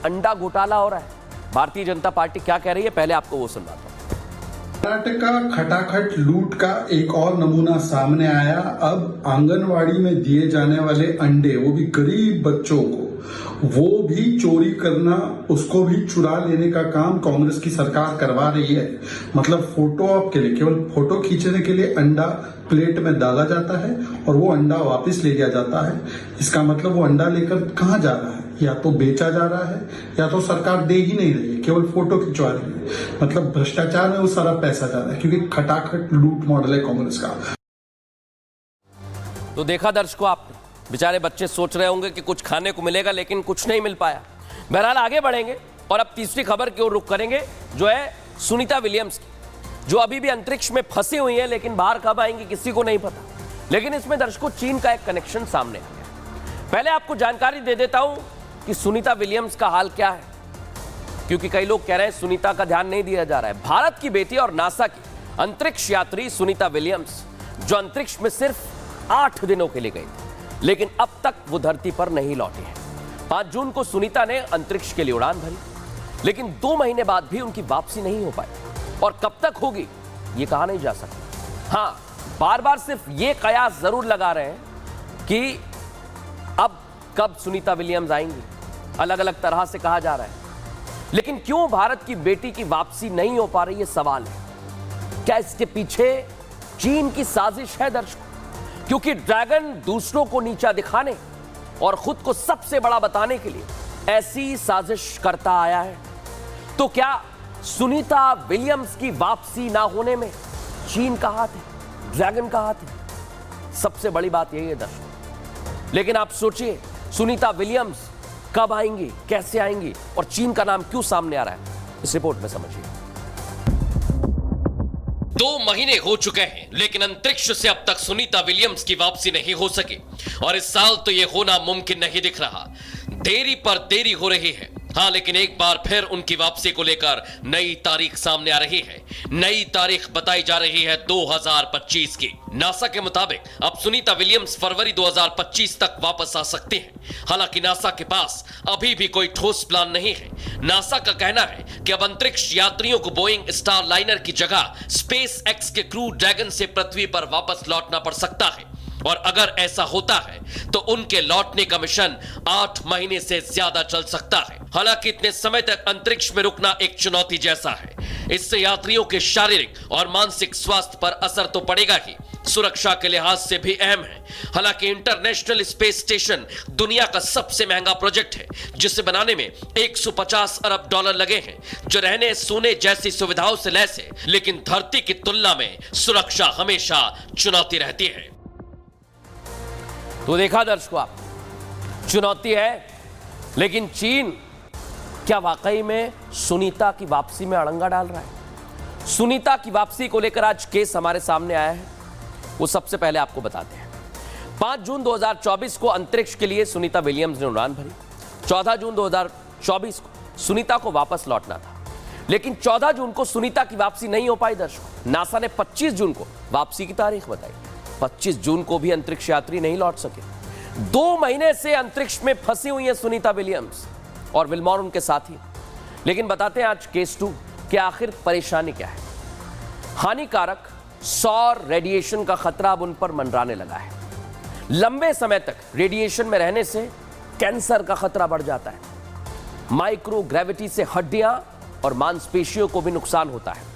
अंडा घोटाला हो रहा है। भारतीय जनता पार्टी क्या कह रही है, पहले आपको वो सुनवाता हूं। कर्नाटका खटाखट लूट का एक और नमूना सामने आया। अब आंगनवाड़ी में दिए जाने वाले अंडे, वो भी गरीब बच्चों को, वो भी चोरी करना, उसको भी चुरा लेने का काम कांग्रेस की सरकार करवा रही है। मतलब फोटो ऑप के लिए, केवल फोटो खींचने के लिए अंडा प्लेट में डाला जाता है और वो अंडा वापस ले लिया जाता है। इसका मतलब वो अंडा लेकर कहाँ जा रहा है? या तो बेचा जा रहा है या तो सरकार दे ही नहीं रही है, केवल फोटो खिंचवा रही है। मतलब भ्रष्टाचार में वो सारा पैसा जा रहा है, क्योंकि खटाखट लूट मॉडल है कांग्रेस का। तो देखा दर्शकों, आप बेचारे बच्चे सोच रहे होंगे कि कुछ खाने को मिलेगा, लेकिन कुछ नहीं मिल पाया। बहरहाल आगे बढ़ेंगे और अब तीसरी खबर की ओर रुख करेंगे, जो है सुनीता विलियम्स की, जो अभी भी अंतरिक्ष में फंसी हुई है, लेकिन बाहर कब आएंगी किसी को नहीं पता। लेकिन इसमें दर्शकों चीन का एक कनेक्शन सामने आ गया। पहले आपको जानकारी दे देता हूं कि सुनीता विलियम्स का हाल क्या है, क्योंकि कई लोग कह रहे हैं सुनीता का ध्यान नहीं दिया जा रहा है। भारत की बेटी और नासा की अंतरिक्ष यात्री सुनीता विलियम्स, जो अंतरिक्ष में सिर्फ 8 दिनों के लिए गई थी, लेकिन अब तक वो धरती पर नहीं लौटी है। 5 जून को सुनीता ने अंतरिक्ष के लिए उड़ान भरी, लेकिन 2 महीने बाद भी उनकी वापसी नहीं हो पाई, और कब तक होगी ये कहा नहीं जा सकता। हां, बार बार सिर्फ ये कयास जरूर लगा रहे हैं कि अब कब सुनीता विलियम्स आएंगी, अलग अलग तरह से कहा जा रहा है। लेकिन क्यों भारत की बेटी की वापसी नहीं हो पा रही, ये सवाल है। क्या इसके पीछे चीन की साजिश है दर्शकों? क्योंकि ड्रैगन दूसरों को नीचा दिखाने और खुद को सबसे बड़ा बताने के लिए ऐसी साजिश करता आया है। तो क्या सुनीता विलियम्स की वापसी ना होने में चीन का हाथ है, ड्रैगन का हाथ है? सबसे बड़ी बात यही है दर्शकों। लेकिन आप सोचिए, सुनीता विलियम्स कब आएंगी, कैसे आएंगी, और चीन का नाम क्यों सामने आ रहा है, इस रिपोर्ट में समझिए। 2 महीने हो चुके हैं, लेकिन अंतरिक्ष से अब तक सुनीता विलियम्स की वापसी नहीं हो सकी, और इस साल तो यह होना मुमकिन नहीं दिख रहा। देरी पर देरी हो रही है। हाँ, लेकिन एक बार फिर उनकी वापसी को लेकर नई तारीख सामने आ रही है। नई तारीख बताई जा रही है 2025 की। नासा के मुताबिक अब सुनीता विलियम्स फरवरी 2025 तक वापस आ सकती हैं। हालांकि नासा के पास अभी भी कोई ठोस प्लान नहीं है। नासा का कहना है कि अब अंतरिक्ष यात्रियों को बोइंग स्टार लाइनर की जगह स्पेस एक्स के क्रू ड्रैगन से पृथ्वी पर वापस लौटना पड़ सकता है, और अगर ऐसा होता है तो उनके लौटने का मिशन 8 महीने से ज्यादा चल सकता है। हालांकि इतने समय तक अंतरिक्ष में रुकना एक चुनौती जैसा है। इससे यात्रियों के शारीरिक और मानसिक स्वास्थ्य पर असर तो पड़ेगा ही, सुरक्षा के लिहाज से भी अहम है। हालांकि इंटरनेशनल स्पेस स्टेशन दुनिया का सबसे महंगा प्रोजेक्ट है, जिसे बनाने में 150 अरब डॉलर लगे हैं, जो रहने सोने जैसी सुविधाओं से लैस है, लेकिन धरती की तुलना में सुरक्षा हमेशा चुनौती रहती है। तो देखा दर्शकों, आप चुनौती है, लेकिन चीन क्या वाकई में सुनीता की वापसी में अड़ंगा डाल रहा है? सुनीता की वापसी को लेकर आज केस हमारे सामने आया है, वो सबसे पहले आपको बताते हैं। 5 जून 2024 को अंतरिक्ष के लिए सुनीता विलियम्स ने उड़ान भरी। 14 जून 2024 को सुनीता को वापस लौटना था, लेकिन 14 जून को सुनीता की वापसी नहीं हो पाई दर्शकों। नासा ने 25 जून को वापसी की तारीख बताई। 25 जून को भी अंतरिक्ष यात्री नहीं लौट सके। 2 महीने से अंतरिक्ष में फंसी हुई है सुनीता विलियम्स और विल्मोर उनके साथी। लेकिन बताते हैं आज केस 2 कि आखिर परेशानी क्या है। हानिकारक सौर रेडिएशन का खतरा अब उन पर मंडराने लगा है। लंबे समय तक रेडिएशन में रहने से कैंसर का खतरा बढ़ जाता है। माइक्रो ग्रेविटी से हड्डियां और मांसपेशियों को भी नुकसान होता है।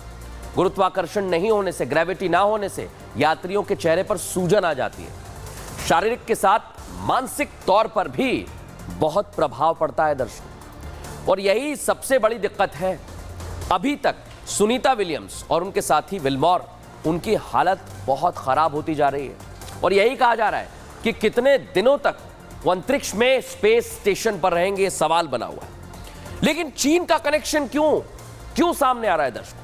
गुरुत्वाकर्षण नहीं होने से, ग्रेविटी ना होने से यात्रियों के चेहरे पर सूजन आ जाती है। शारीरिक के साथ मानसिक तौर पर भी बहुत प्रभाव पड़ता है दर्शकों, और यही सबसे बड़ी दिक्कत है। अभी तक सुनीता विलियम्स और उनके साथी विल्मोर, उनकी हालत बहुत खराब होती जा रही है, और यही कहा जा रहा है कि कितने दिनों तक वो अंतरिक्ष में स्पेस स्टेशन पर रहेंगे, ये सवाल बना हुआ है। लेकिन चीन का कनेक्शन क्यों सामने आ रहा है दर्शकों?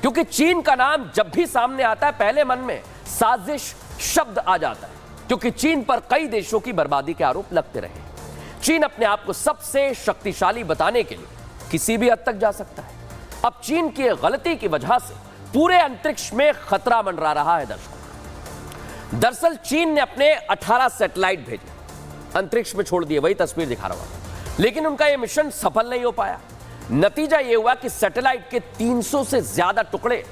क्योंकि चीन का नाम जब भी सामने आता है, पहले मन में साजिश शब्द आ जाता है, क्योंकि चीन पर कई देशों की बर्बादी के आरोप लगते रहे। चीन अपने आप को सबसे शक्तिशाली बताने के लिए किसी भी हद तक जा सकता है। अब चीन की गलती की वजह से पूरे अंतरिक्ष में खतरा मंडरा रहा है दर्शकों। दरअसल चीन ने अपने 18 सैटेलाइट भेजे, अंतरिक्ष में छोड़ दिए, वही तस्वीर दिखा रहा हूं। लेकिन उनका यह मिशन सफल नहीं हो पाया। नतीजा यह हुआ कि सैटेलाइट के 300 से ज्यादा टुकड़े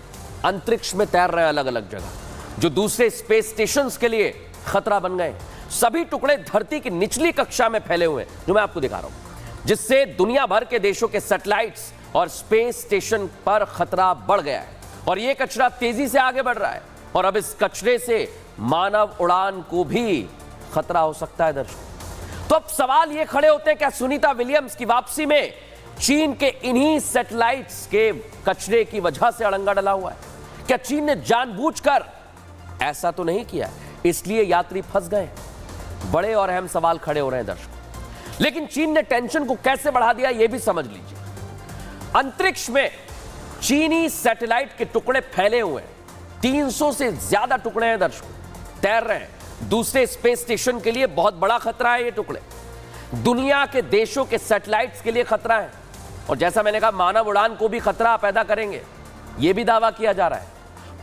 अंतरिक्ष में तैर रहे हैं अलग अलग जगह, जो दूसरे स्पेस स्टेशन के लिए खतरा बन गए। सभी टुकड़े धरती की निचली कक्षा में फैले हुए हैं, जो मैं आपको दिखा रहा हूं, जिससे दुनिया भर के देशों के सैटेलाइट्स और स्पेस स्टेशन पर खतरा बढ़ गया है। और यह कचरा तेजी से आगे बढ़ रहा है और अब इस कचरे से मानव उड़ान को भी खतरा हो सकता है। दर्शकों, तो अब सवाल यह खड़े होते हैं, क्या सुनीता विलियम्स की वापसी में चीन के इन्हीं सैटेलाइट्स के कचरे की वजह से अड़ंगा डला हुआ है? क्या चीन ने जानबूझकर ऐसा तो नहीं किया, इसलिए यात्री फंस गए? बड़े और अहम सवाल खड़े हो रहे हैं दर्शकों। लेकिन चीन ने टेंशन को कैसे बढ़ा दिया, यह भी समझ लीजिए। अंतरिक्ष में चीनी सैटेलाइट के टुकड़े फैले हुए हैं, 300 से ज्यादा टुकड़े हैं दर्शकों, तैर रहे हैं। दूसरे स्पेस स्टेशन के लिए बहुत बड़ा खतरा है ये टुकड़े, दुनिया के देशों के सैटेलाइट्स के लिए खतरा है, और जैसा मैंने कहा मानव उड़ान को भी खतरा पैदा करेंगे, यह भी दावा किया जा रहा है।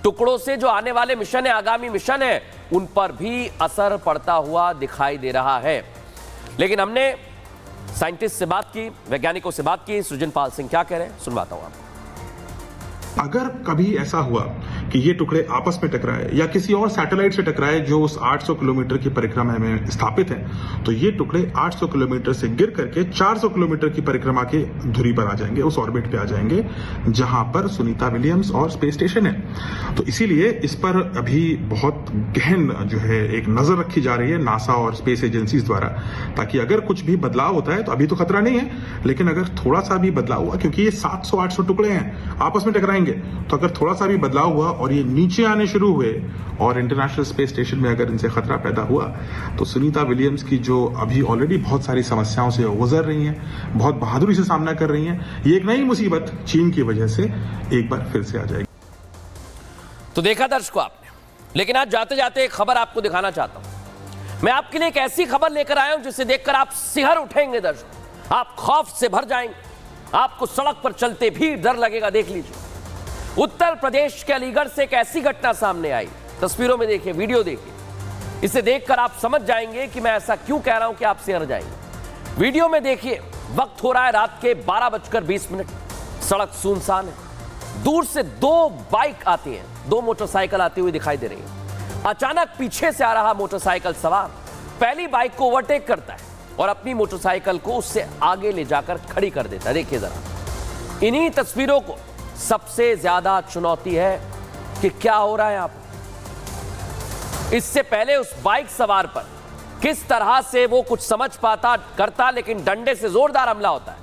टुकड़ों से जो आने वाले मिशन है, आगामी मिशन है, उन पर भी असर पड़ता हुआ दिखाई दे रहा है। लेकिन हमने साइंटिस्ट से बात की, वैज्ञानिकों से बात की, सृजनपाल सिंह क्या कह रहे हैं सुनवाता हूं आपको। अगर कभी ऐसा हुआ कि ये टुकड़े आपस में टकराए या किसी और सैटेलाइट से टकराए जो उस 800 किलोमीटर की परिक्रमा में स्थापित है, तो ये टुकड़े 800 किलोमीटर से गिर करके 400 किलोमीटर की परिक्रमा के धुरी पर आ जाएंगे, उस ऑर्बिट पे आ जाएंगे जहां पर सुनीता विलियम्स और स्पेस स्टेशन है। तो इसीलिए इस पर अभी बहुत गहन जो है एक नजर रखी जा रही है नासा और स्पेस एजेंसीज द्वारा, ताकि अगर कुछ भी बदलाव होता है तो अभी तो खतरा नहीं है, लेकिन अगर थोड़ा सा भी बदलाव हुआ, क्योंकि ये 700-800 टुकड़े हैं आपस में टकराएंगे, तो अगर थोड़ा सा भी बदलाव हुआ और ये नीचे आने शुरू हुए और इंटरनेशनल स्पेस स्टेशन में अगर इनसे खतरा पैदा हुआ, तो सुनीता विलियम्स की जो अभी ऑलरेडी बहुत सारी समस्याओं से गुजर रही हैं, बहुत बहादुरी से सामना कर रही हैं, ये एक नई मुसीबत चीन की वजह से एक बार फिर से आ जाएगी। तो देखा दर्शकों आपने, लेकिन आज जाते जाते एक खबर आपको दिखाना चाहता हूं। मैं आपके लिए एक ऐसी खबर लेकर आया हूं जिसे देखकर आप सिहर उठेंगे दर्शकों, आप खौफ से भर जाएंगे, आपको सड़क पर चलते भी डर लगेगा। देख लीजिए, उत्तर प्रदेश के अलीगढ़ से एक ऐसी घटना सामने आई, तस्वीरों में देखिए, वीडियो देखिए, इसे देखकर आप समझ जाएंगे कि मैं ऐसा क्यों कह रहा हूं कि आप सिहर जाएंगे। वीडियो में देखिए, वक्त हो रहा है रात के 12:20, सड़क सुनसान है। दूर से 2 बाइक आती हैं, 2 मोटरसाइकिल आती हुई दिखाई दे रही है। अचानक पीछे से आ रहा मोटरसाइकिल सवार पहली बाइक को ओवरटेक करता है और अपनी मोटरसाइकिल को उससे आगे ले जाकर खड़ी कर देता है। देखिए जरा, इन्हीं तस्वीरों को सबसे ज्यादा चुनौती है कि क्या हो रहा है यहां पर। इससे पहले उस बाइक सवार पर किस तरह से वो कुछ समझ पाता करता, लेकिन डंडे से जोरदार हमला होता है।